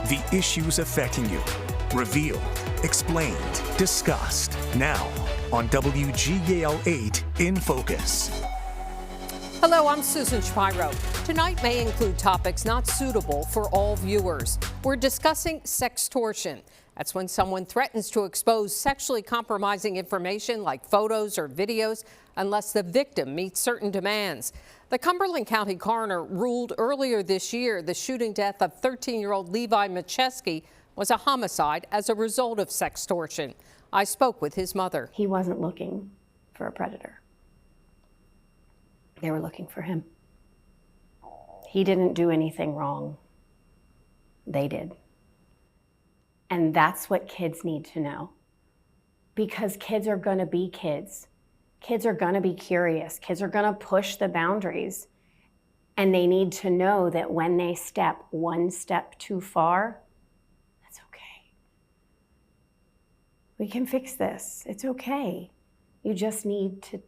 The issues affecting you. Revealed, explained, discussed. Now on WGAL 8 in Focus. Hello, I'm Susan Shapiro. Tonight may include topics not suitable for all viewers. We're discussing sextortion. That's when someone threatens to expose sexually compromising information like photos or videos unless the victim meets certain demands. The Cumberland County coroner ruled earlier this year the shooting death of 13-year-old Levi Macheski was a homicide as a result of sextortion. I spoke with his mother. He wasn't looking for a predator. They were looking for him. He didn't do anything wrong. They did. And that's what kids need to know. Because kids are going to be kids. Kids are going to be curious. Kids are going to push the boundaries. And they need to know that when they step one step too far, that's okay. We can fix this. It's okay. You just need to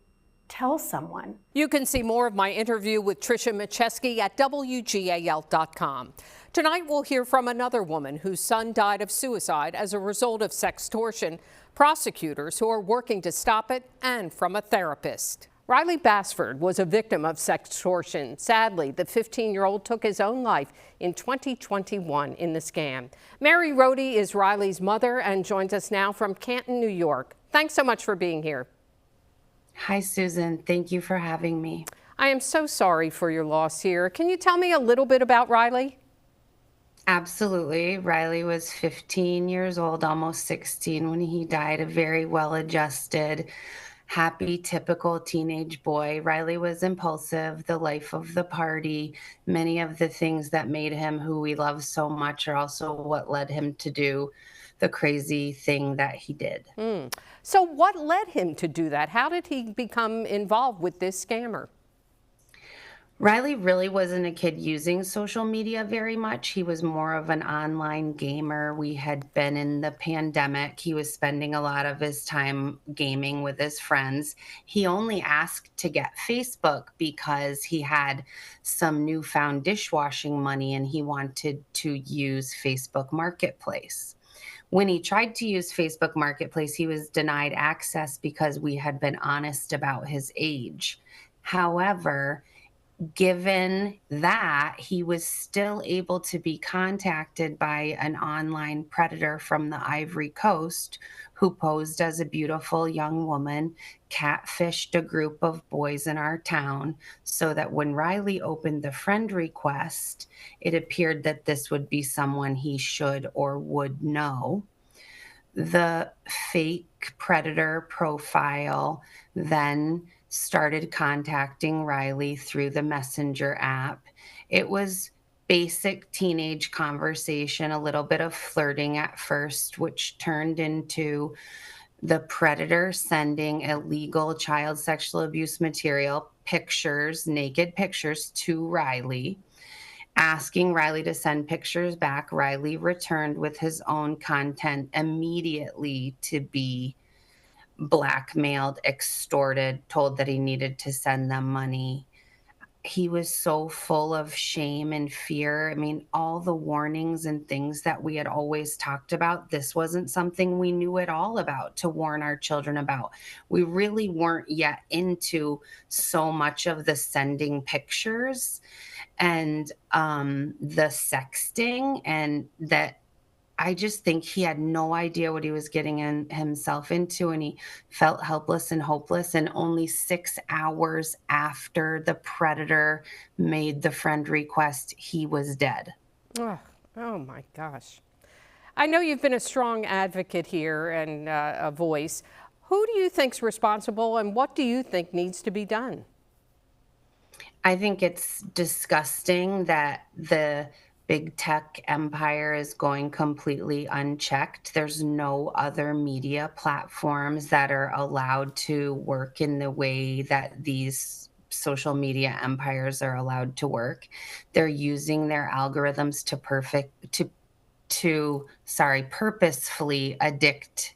tell someone. You can see more of my interview with Tricia Macheski at WGAL.com. Tonight we'll hear from another woman whose son died of suicide as a result of sextortion, prosecutors who are working to stop it, and from a therapist. Riley Bassford was a victim of sextortion. Sadly, the 15-year-old took his own life in 2021 in the scam. Mary Rohde is Riley's mother and joins us now from Canton, New York. Thanks so much for being here. Hi, Susan. Thank you for having me. I am so sorry for your loss here. Can you tell me a little bit about Riley? Absolutely. Riley was 15 years old, almost 16, when he died. A very well-adjusted, happy, typical teenage boy. Riley was impulsive, the life of the party. Many of the things that made him who we love so much are also what led him to do the crazy thing that he did. So what led him to do that? How did he become involved with this scammer? Riley really wasn't a kid using social media very much. He was more of an online gamer. We had been in the pandemic. He was spending a lot of his time gaming with his friends. He only asked to get Facebook because he had some newfound dishwashing money and he wanted to use Facebook Marketplace. When he tried to use Facebook Marketplace, he was denied access because we had been honest about his age. However, given that, he was still able to be contacted by an online predator from the Ivory Coast who posed as a beautiful young woman, catfished a group of boys in our town, so that when Riley opened the friend request, it appeared that this would be someone he should or would know. The fake predator profile then started contacting Riley through the Messenger app. It was basic teenage conversation, a little bit of flirting at first, which turned into the predator sending illegal child sexual abuse material, pictures, naked pictures to Riley, asking Riley to send pictures back. Riley returned with his own content immediately to be blackmailed, extorted, told that he needed to send them money. He was so full of shame and fear. I mean, all the warnings and things that we had always talked about, this wasn't something we knew at all about to warn our children about. We really weren't yet into so much of the sending pictures and the sexting, and that I just think he had no idea what he was getting himself into, and he felt helpless and hopeless. And only 6 hours after the predator made the friend request, he was dead. Oh my gosh. I know you've been a strong advocate here and a voice. Who do you think's responsible, and what do you think needs to be done? I think it's disgusting that the big tech empire is going completely unchecked. There's no other media platforms that are allowed to work in the way that these social media empires are allowed to work. They're using their algorithms to purposefully addict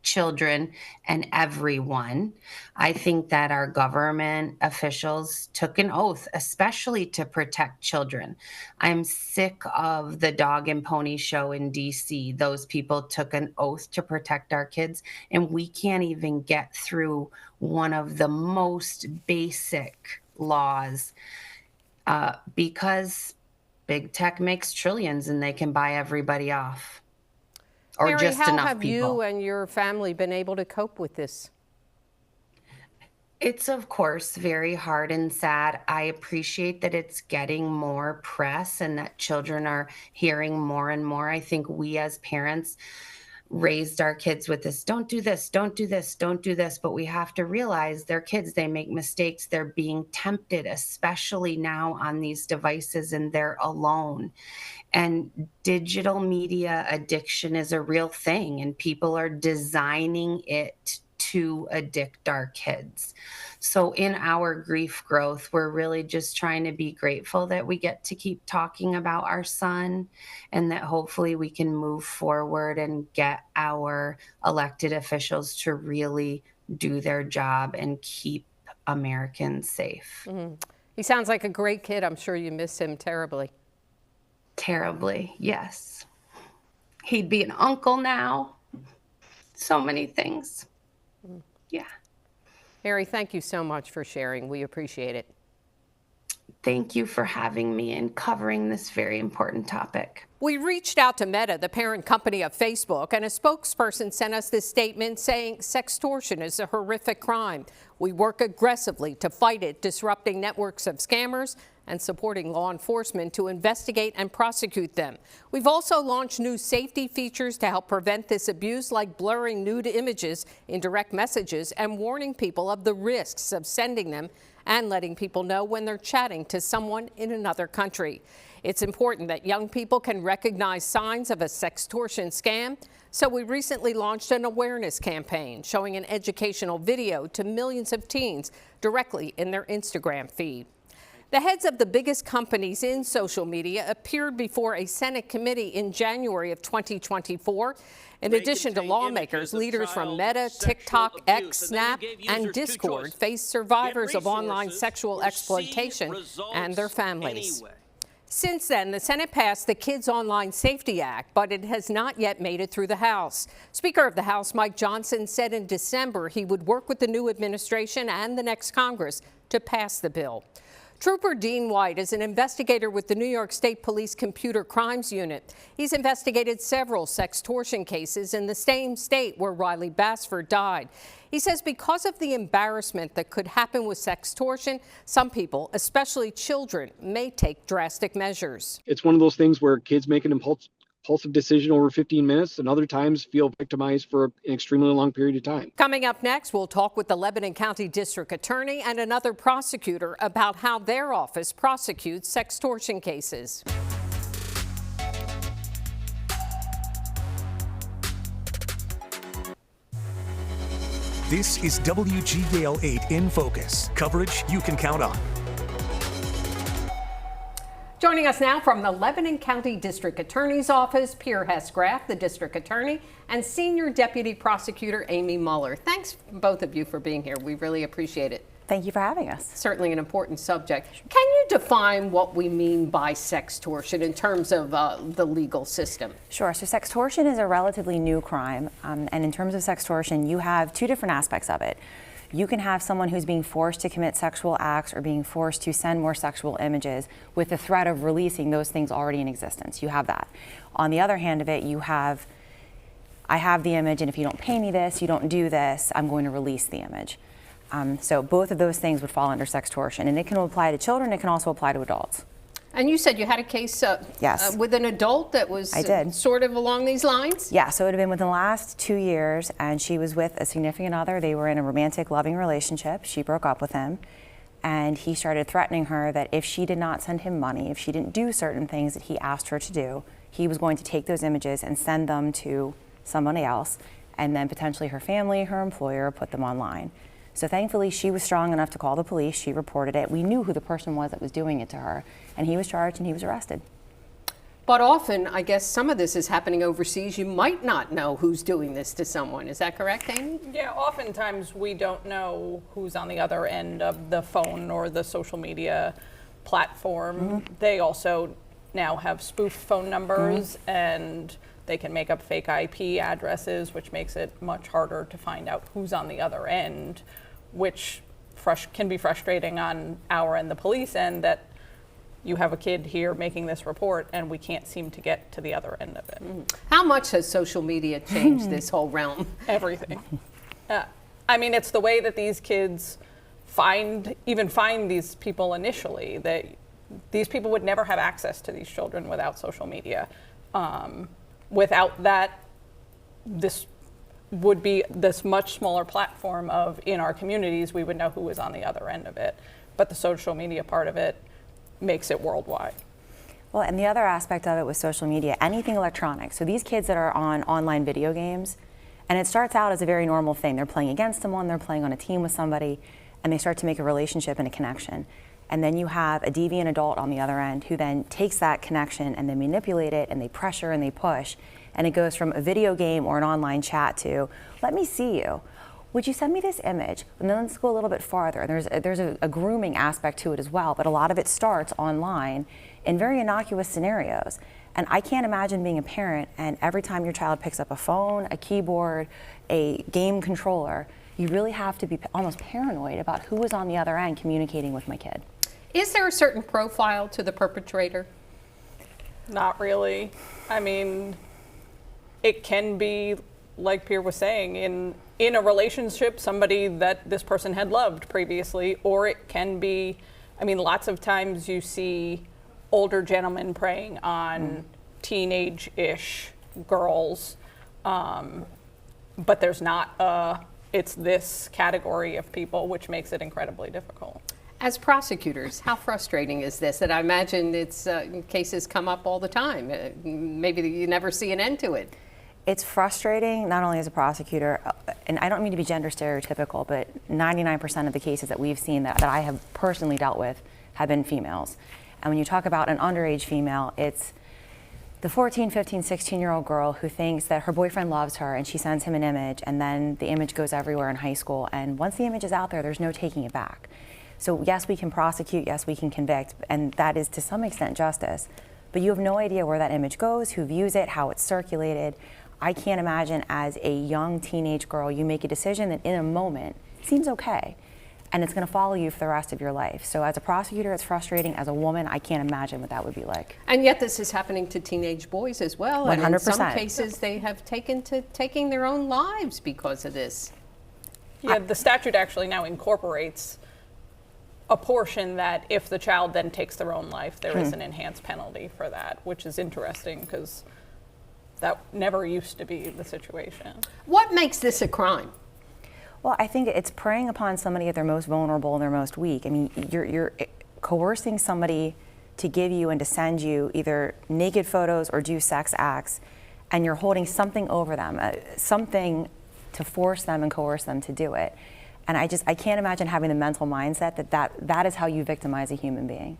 children and everyone. I think that our government officials took an oath, especially to protect children. I'm sick of the dog and pony show in DC. Those people took an oath to protect our kids, and we can't even get through one of the most basic laws because big tech makes trillions and they can buy everybody off. Or Mary, just how enough have people. you and your family been able to cope with this? It's, of course, very hard and sad. I appreciate that it's getting more press and that children are hearing more and more. I think we as parents raised our kids with this, don't do this, don't do this, don't do this. But we have to realize they're kids, they make mistakes, they're being tempted, especially now on these devices, and they're alone. And digital media addiction is a real thing, and people are designing it to addict our kids. So in our grief growth, we're really just trying to be grateful that we get to keep talking about our son, and that hopefully we can move forward and get our elected officials to really do their job and keep Americans safe. He sounds like a great kid. I'm sure you miss him terribly. Terribly, yes. He'd be an uncle now. So many things. Yeah. Mary, thank you so much for sharing. We appreciate it. Thank you for having me and covering this very important topic. We reached out to Meta, the parent company of Facebook, and a spokesperson sent us this statement saying sextortion is a horrific crime. We work aggressively to fight it, disrupting networks of scammers and supporting law enforcement to investigate and prosecute them. We've also launched new safety features to help prevent this abuse, like blurring nude images in direct messages and warning people of the risks of sending them, and letting people know when they're chatting to someone in another country. It's important that young people can recognize signs of a sextortion scam, so we recently launched an awareness campaign showing an educational video to millions of teens directly in their Instagram feed. The heads of the biggest companies in social media appeared before a Senate committee in January of 2024. In addition to lawmakers, leaders from Meta, TikTok, X, Snap, and Discord face survivors of online sexual exploitation and their families. Since then, the Senate passed the Kids Online Safety Act, but it has not yet made it through the House. Speaker of the House, Mike Johnson, said in December he would work with the new administration and the next Congress to pass the bill. Trooper Dean White is an investigator with the New York State Police Computer Crimes Unit. He's investigated several sextortion cases in the same state where Riley Basford died. He says because of the embarrassment that could happen with sextortion, some people, especially children, may take drastic measures. It's one of those things where kids make an impulsive decision over 15 minutes and other times feel victimized for an extremely long period of time. Coming up next, we'll talk with the Lebanon County District Attorney and another prosecutor about how their office prosecutes sextortion cases. This is WGAL 8 in Focus, coverage you can count on. Joining us now from the Lebanon County District Attorney's Office, Pierre Hesgraf, the District Attorney, and Senior Deputy Prosecutor Amy Muller. Thanks, both of you, for being here. We really appreciate it. Thank you for having us. Certainly an important subject. Can you define what we mean by sextortion in terms of the legal system? Sure. So sextortion is a relatively new crime. And in terms of sextortion, you have two different aspects of it. You can have someone who's being forced to commit sexual acts or being forced to send more sexual images with the threat of releasing those things already in existence. You have that. On the other hand of it, you have, I have the image, and if you don't pay me this, you don't do this, I'm going to release the image. So both of those things would fall under sextortion, and it can apply to children, it can also apply to adults. And you said you had a case Yes. with an adult that was I did. Sort of along these lines? Yeah, so it had been within the last 2 years, and she was with a significant other. They were in a romantic, loving relationship. She broke up with him, and he started threatening her that if she did not send him money, if she didn't do certain things that he asked her to do, he was going to take those images and send them to somebody else, and then potentially her family, her employer, put them online. So thankfully, she was strong enough to call the police. She reported it. We knew who the person was that was doing it to her, and he was charged and he was arrested. But often, I guess some of this is happening overseas. You might not know who's doing this to someone. Is that correct, Amy? Yeah, oftentimes we don't know who's on the other end of the phone or the social media platform. They also now have spoof phone numbers and they can make up fake IP addresses, which makes it much harder to find out who's on the other end, which can be frustrating on our end, the police end, that you have a kid here making this report and we can't seem to get to the other end of it. How much has social media changed this whole realm? Everything. I mean, it's the way that these kids find these people initially. These people would never have access to these children without social media. Without that, this would be this much smaller platform of, in our communities, we would know who was on the other end of it. But the social media part of it makes it worldwide. Well, and the other aspect of it with social media, anything electronic. So these kids that are on online video games, and it starts out as a very normal thing. They're playing against someone, they're playing on a team with somebody, and they start to make a relationship and a connection. And then you have a deviant adult on the other end who then takes that connection and they manipulate it and they pressure and they push. And it goes from a video game or an online chat to, let me see you. Would you send me this image? And then let's go a little bit farther. There's a grooming aspect to it as well, but a lot of it starts online in very innocuous scenarios. And I can't imagine being a parent and every time your child picks up a phone, a keyboard, a game controller, you really have to be almost paranoid about who is on the other end communicating with my kid. Is there a certain profile to the perpetrator? Not really. I mean, it can be, like Pierre was saying, in a relationship, somebody that this person had loved previously, or it can be, I mean, lots of times you see older gentlemen preying on teenage-ish girls, but there's not it's this category of people, which makes it incredibly difficult. As prosecutors, how frustrating is this? And I imagine it's cases come up all the time. Maybe you never see an end to it. It's frustrating, not only as a prosecutor, and I don't mean to be gender stereotypical, but 99% of the cases that we've seen that I have personally dealt with have been females. And when you talk about an underage female, it's the 14, 15, 16-year-old girl who thinks that her boyfriend loves her and she sends him an image and then the image goes everywhere in high school. And once the image is out there, there's no taking it back. So yes, we can prosecute, yes, we can convict, and that is to some extent justice. But you have no idea where that image goes, who views it, how it's circulated. I can't imagine as a young teenage girl, you make a decision that in a moment seems okay, and it's gonna follow you for the rest of your life. So as a prosecutor, it's frustrating. As a woman, I can't imagine what that would be like. And yet this is happening to teenage boys as well. 100%. And in some cases, they have taken to taking their own lives because of this. Yeah, the statute actually now incorporates a portion that if the child then takes their own life, there is an enhanced penalty for that, which is interesting because that never used to be the situation. What makes this a crime? Well, I think it's preying upon somebody at their most vulnerable and their most weak. I mean, you're coercing somebody to give you and to send you either naked photos or do sex acts, and you're holding something over them, something to force them and coerce them to do it. And I can't imagine having the mental mindset that is how you victimize a human being.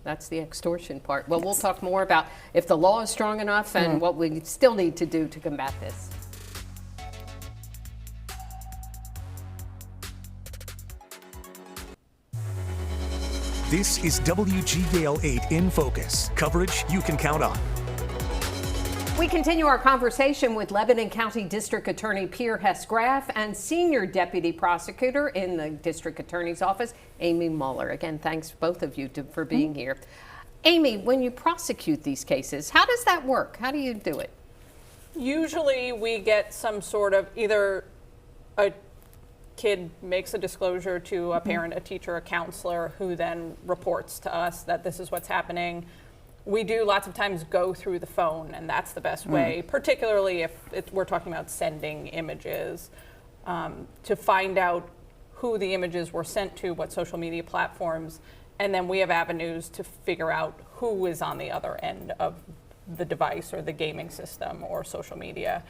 That's the extortion part. Well, we'll talk more about if the law is strong enough and what we still need to do to combat this. This is WGAL 8 in Focus. Coverage you can count on. We continue our conversation with Lebanon County District Attorney Pierre Hess-Graf and Senior Deputy Prosecutor in the District Attorney's Office, Amy Muller. Again, thanks both of you for being here. Amy, when you prosecute these cases, how does that work? How do you do it? Usually we get some sort of either a kid makes a disclosure to a parent, a teacher, a counselor, who then reports to us that this is what's happening. We do lots of times go through the phone, and that's the best way, particularly if we're talking about sending images, to find out who the images were sent to, what social media platforms, and then we have avenues to figure out who is on the other end of the device or the gaming system or social media.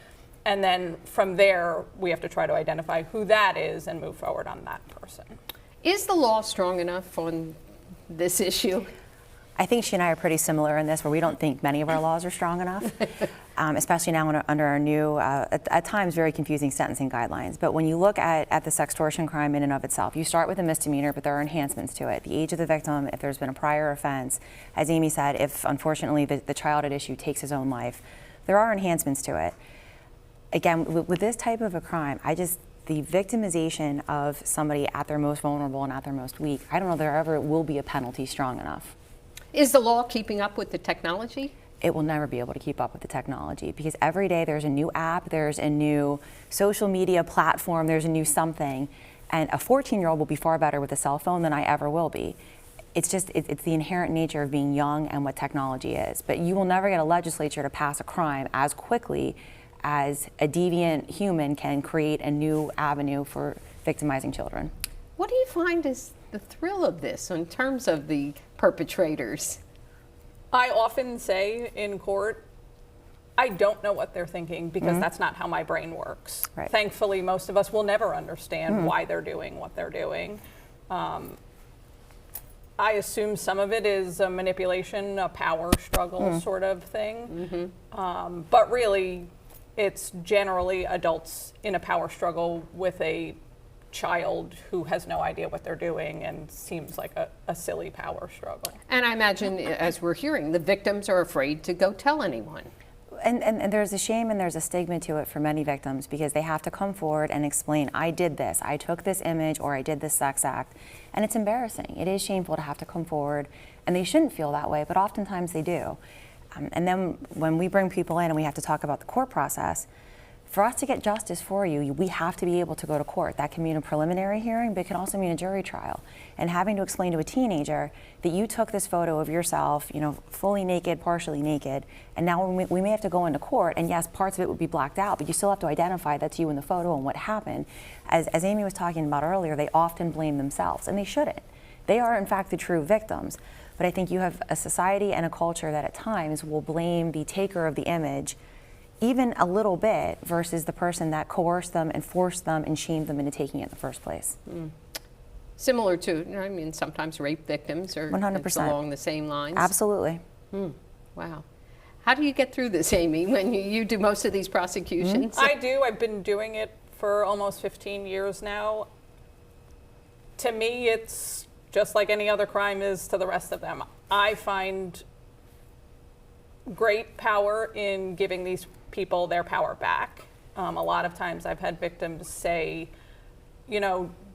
And then from there, we have to try to identify who that is and move forward on that person. Is the law strong enough on this issue? I think she and I are pretty similar in this, where we don't think many of our laws are strong enough, especially now under our new, at times, very confusing sentencing guidelines. But when you look at the sextortion crime in and of itself, you start with a misdemeanor, but there are enhancements to it. The age of the victim, if there's been a prior offense, as Amy said, if unfortunately the child at issue takes his own life, there are enhancements to it. Again, with this type of a crime, the victimization of somebody at their most vulnerable and at their most weak, I don't know there ever will be a penalty strong enough. Is the law keeping up with the technology? It will never be able to keep up with the technology, because every day there's a new app, there's a new social media platform, there's a new something, and a 14-year-old will be far better with a cell phone than I ever will be. It's just, it's the inherent nature of being young and what technology is. But you will never get a legislature to pass a crime as quickly as a deviant human can create a new avenue for victimizing children. What do you find is the thrill of this in terms of the perpetrators? I often say in court, I don't know what they're thinking, because that's not how my brain works. Right. Thankfully, most of us will never understand why they're doing what they're doing. I assume some of it is a manipulation, a power struggle sort of thing. But really, it's generally adults in a power struggle with a child who has no idea what they're doing and seems like a silly power struggle. And I imagine, as we're hearing, the victims are afraid to go tell anyone. And there's a shame and there's a stigma to it for many victims, because they have to come forward and explain, I did this, I took this image, or I did this sex act. And it's embarrassing. It is shameful to have to come forward, and they shouldn't feel that way, but oftentimes they do. And then when we bring people in and we have to talk about the court process, for us to get justice for you, we have to be able to go to court. That can mean a preliminary hearing, but it can also mean a jury trial. And having to explain to a teenager that you took this photo of yourself, fully naked, partially naked, and now we may have to go into court, and yes, parts of it would be blacked out, but you still have to identify that's you in the photo and what happened. As Amy was talking about earlier, they often blame themselves, and they shouldn't. They are, in fact, the true victims. But I think you have a society and a culture that at times will blame the taker of the image even a little bit versus the person that coerced them and forced them and shamed them into taking it in the first place. Similar to, sometimes rape victims, or 100%. It's along the same lines. Absolutely. Wow. How do you get through this, Amy, when you do most of these prosecutions? I do. I've been doing it for almost 15 years now. To me, it's just like any other crime is to the rest of them. I find great power in giving these people their power back. A lot of times I've had victims say,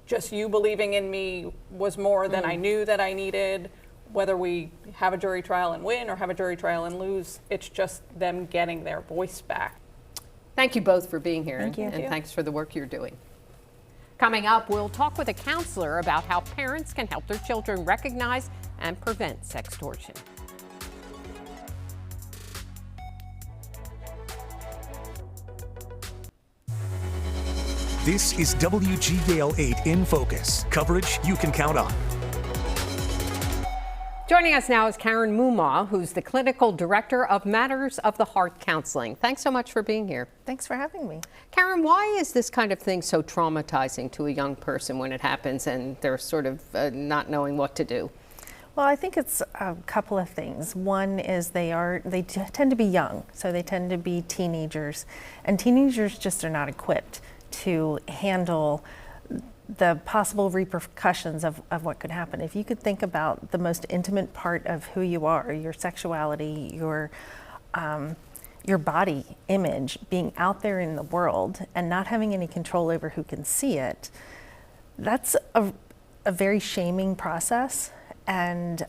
just you believing in me was more than I knew that I needed. Whether we have a jury trial and win or have a jury trial and lose, it's just them getting their voice back. Thank you both for being here. Thank you. And thanks for the work you're doing. Coming up, we'll talk with a counselor about how parents can help their children recognize and prevent sextortion. This is WGAL 8 in Focus. Coverage you can count on. Joining us now is Karen Mumma, who's the clinical director of Matters of the Heart Counseling. Thanks so much for being here. Thanks for having me. Karen, why is this kind of thing so traumatizing to a young person when it happens and they're sort of not knowing what to do? Well, I think it's a couple of things. One is they tend to be young, so they tend to be teenagers, and teenagers just are not equipped to handle the possible repercussions of what could happen. If you could think about the most intimate part of who you are, your sexuality, your body image being out there in the world and not having any control over who can see it, that's a very shaming process. And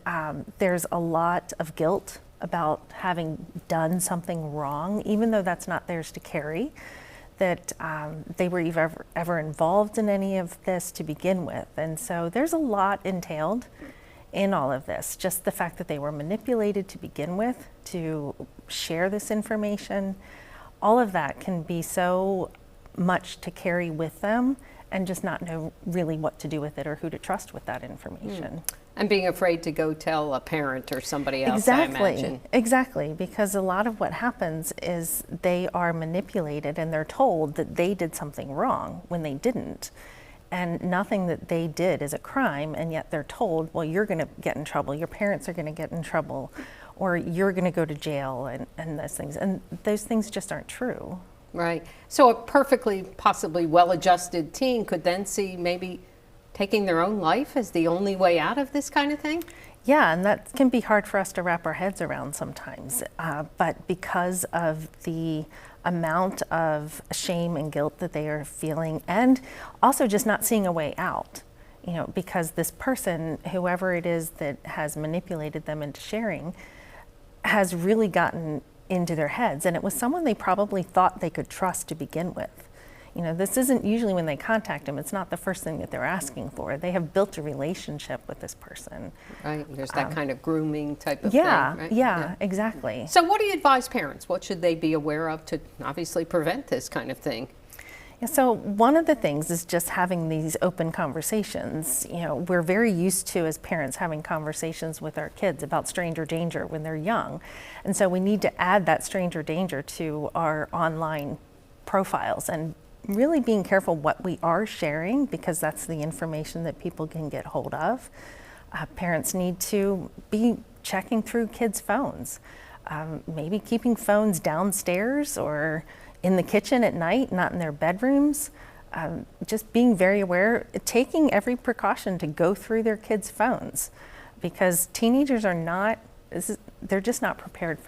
there's a lot of guilt about having done something wrong, even though that's not theirs to carry, that they were ever involved in any of this to begin with. And so there's a lot entailed in all of this. Just the fact that they were manipulated to begin with to share this information, all of that can be so much to carry with them and just not know really what to do with it or who to trust with that information. And being afraid to go tell a parent or somebody else, I imagine. Exactly, because a lot of what happens is they are manipulated and they're told that they did something wrong when they didn't. and nothing that they did is a crime, and yet they're told, well, you're going to get in trouble, your parents are going to get in trouble, or you're going to go to jail, and those things. And those things just aren't true. Right. So a perfectly, possibly well-adjusted teen could then see maybe taking their own life as the only way out of this kind of thing? Yeah, and that can be hard for us to wrap our heads around sometimes. But because of the amount of shame and guilt that they are feeling, and also just not seeing a way out, because this person, whoever it is that has manipulated them into sharing, has really gotten into their heads. And it was someone they probably thought they could trust to begin with. This isn't usually when they contact them, it's not the first thing that they're asking for. They have built a relationship with this person. Right, there's that kind of grooming type of thing, right? Yeah, exactly. So what do you advise parents? What should they be aware of to obviously prevent this kind of thing? Yeah, so one of the things is just having these open conversations. We're very used to, as parents, having conversations with our kids about stranger danger when they're young. And so we need to add that stranger danger to our online profiles and really being careful what we are sharing, because that's the information that people can get hold of. Parents need to be checking through kids' phones, maybe keeping phones downstairs or in the kitchen at night, not in their bedrooms. Just being very aware, taking every precaution to go through their kids' phones, because teenagers they're just not prepared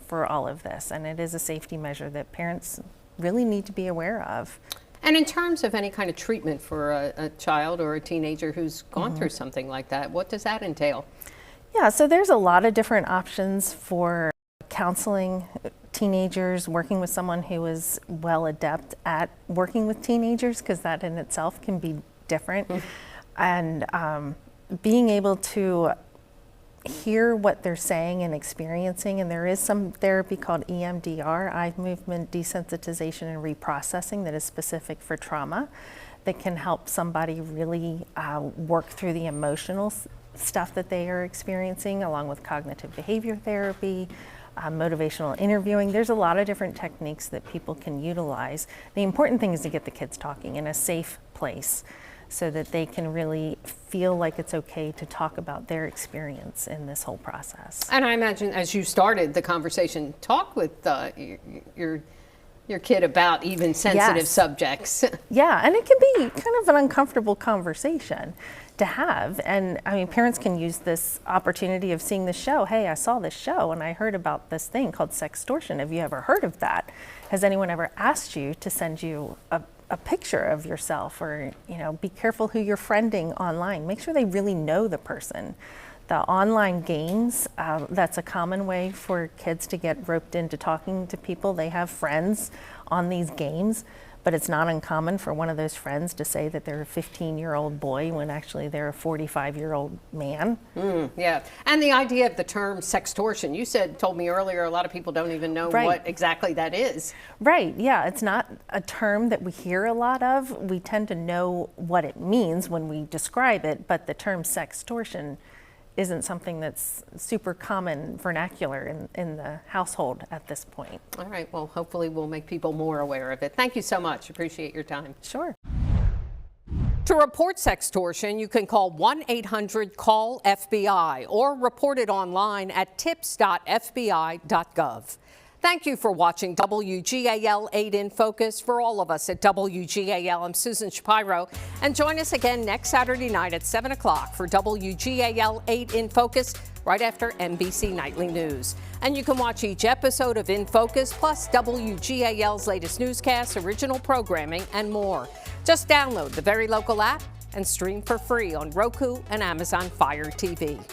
for all of this, and it is a safety measure that parents really need to be aware of. And in terms of any kind of treatment for a child or a teenager who's gone through something like that, what does that entail? Yeah, so there's a lot of different options for counseling teenagers, working with someone who is well adept at working with teenagers, because that in itself can be different. And being able to hear what they're saying and experiencing, and there is some therapy called EMDR, eye movement desensitization and reprocessing, that is specific for trauma, that can help somebody really work through the emotional stuff that they are experiencing, along with cognitive behavior therapy, motivational interviewing. There's a lot of different techniques that people can utilize. The important thing is to get the kids talking in a safe place, so that they can really feel like it's okay to talk about their experience in this whole process. And I imagine, as you started the conversation, talk with your kid about even sensitive subjects. Yeah, and it can be kind of an uncomfortable conversation to have. And I mean, parents can use this opportunity of seeing the show. Hey, I saw this show and I heard about this thing called sextortion. Have you ever heard of that? Has anyone ever asked you to send you a picture of yourself? Or, be careful who you're friending online. Make sure they really know the person. The online games, that's a common way for kids to get roped into talking to people. They have friends on these games, but it's not uncommon for one of those friends to say that they're a 15-year-old boy when actually they're a 45-year-old man. Yeah, and the idea of the term sextortion, you told me earlier, a lot of people don't even know what exactly that is. Right, yeah, it's not a term that we hear a lot of. We tend to know what it means when we describe it, but the term sextortion isn't something that's super common vernacular in the household at this point. All right, well, hopefully we'll make people more aware of it. Thank you so much. Appreciate your time. Sure. To report sextortion, you can call 1-800-CALL-FBI or report it online at tips.fbi.gov. Thank you for watching WGAL 8 in Focus. For all of us at WGAL, I'm Susan Shapiro. And join us again next Saturday night at 7 o'clock for WGAL 8 in Focus, right after NBC Nightly News. And you can watch each episode of In Focus, plus WGAL's latest newscasts, original programming, and more. Just download the Very Local app and stream for free on Roku and Amazon Fire TV.